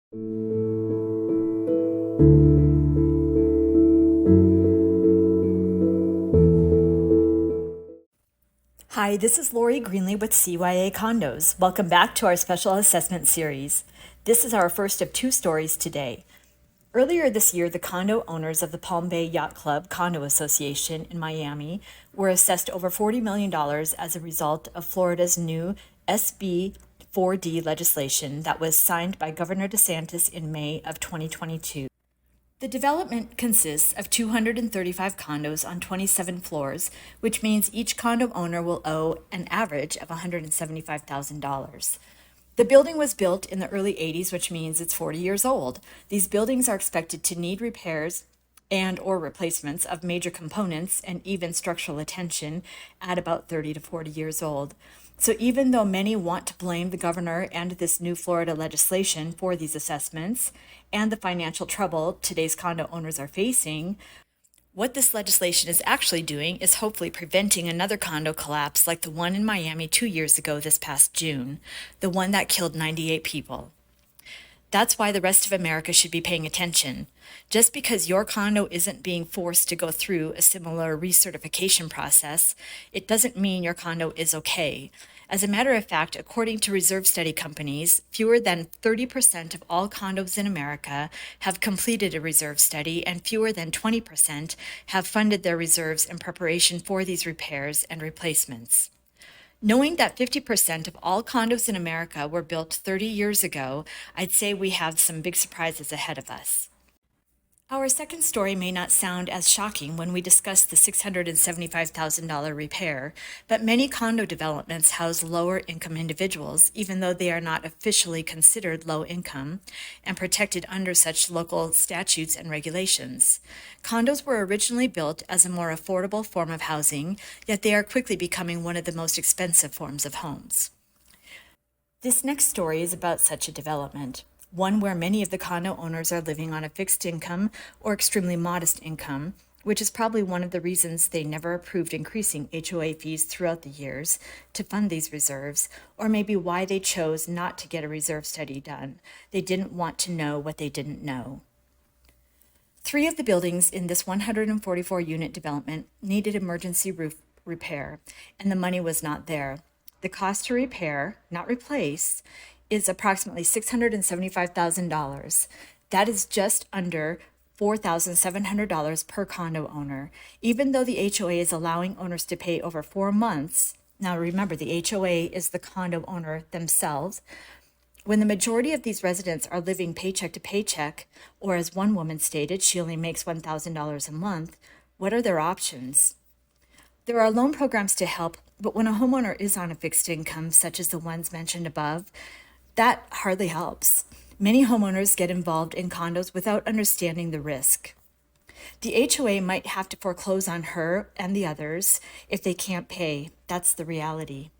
Hi, this is Lori Greenlee with CYA Condos. Welcome back to our special assessment series. This is our first of two stories today. Earlier this year, the condo owners of the Palm Bay Yacht Club Condo Association in Miami were assessed over $40 million as a result of Florida's new SB 4D legislation that was signed by Governor DeSantis in May of 2022. The development consists of 235 condos on 27 floors, which means each condo owner will owe an average of $175,000. The building was built in the early 80s, which means it's 40 years old. These buildings are expected to need repairs and or replacements of major components and even structural attention at about 30 to 40 years old. So even though many want to blame the governor and this new Florida legislation for these assessments and the financial trouble today's condo owners are facing, what this legislation is actually doing is hopefully preventing another condo collapse like the one in Miami 2 years ago this past June, the one that killed 98 people. That's why the rest of America should be paying attention. Just because your condo isn't being forced to go through a similar recertification process, it doesn't mean your condo is okay. As a matter of fact, according to reserve study companies, fewer than 30% of all condos in America have completed a reserve study, and fewer than 20% have funded their reserves in preparation for these repairs and replacements. Knowing that 50% of all condos in America were built 30 years ago, I'd say we have some big surprises ahead of us. Our second story may not sound as shocking when we discuss the $675,000 repair, but many condo developments house lower income individuals, even though they are not officially considered low income and protected under such local statutes and regulations. Condos were originally built as a more affordable form of housing, yet they are quickly becoming one of the most expensive forms of homes. This next story is about such a development. One where many of the condo owners are living on a fixed income or extremely modest income, which is probably one of the reasons they never approved increasing HOA fees throughout the years to fund these reserves, or maybe why they chose not to get a reserve study done. They didn't want to know what they didn't know. 3 of the buildings in this 144-unit development needed emergency roof repair, and the money was not there. The cost to repair, not replace, is approximately $675,000. That is just under $4,700 per condo owner. Even though the HOA is allowing owners to pay over 4 months, now remember the HOA is the condo owner themselves, when the majority of these residents are living paycheck to paycheck, or as one woman stated, she only makes $1,000 a month, what are their options? There are loan programs to help, but when a homeowner is on a fixed income, such as the ones mentioned above, that hardly helps. Many homeowners get involved in condos without understanding the risk. The HOA might have to foreclose on her and the others if they can't pay. That's the reality.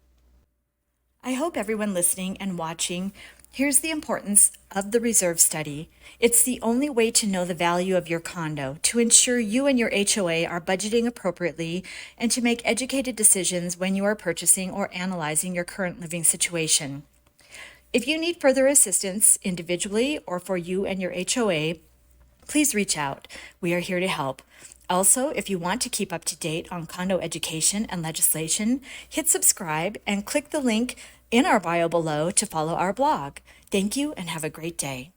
I hope everyone listening and watching hears the importance of the reserve study. It's the only way to know the value of your condo, to ensure you and your HOA are budgeting appropriately, and to make educated decisions when you are purchasing or analyzing your current living situation. If you need further assistance individually or for you and your HOA, please reach out. We are here to help. Also, if you want to keep up to date on condo education and legislation, hit subscribe and click the link in our bio below to follow our blog. Thank you and have a great day.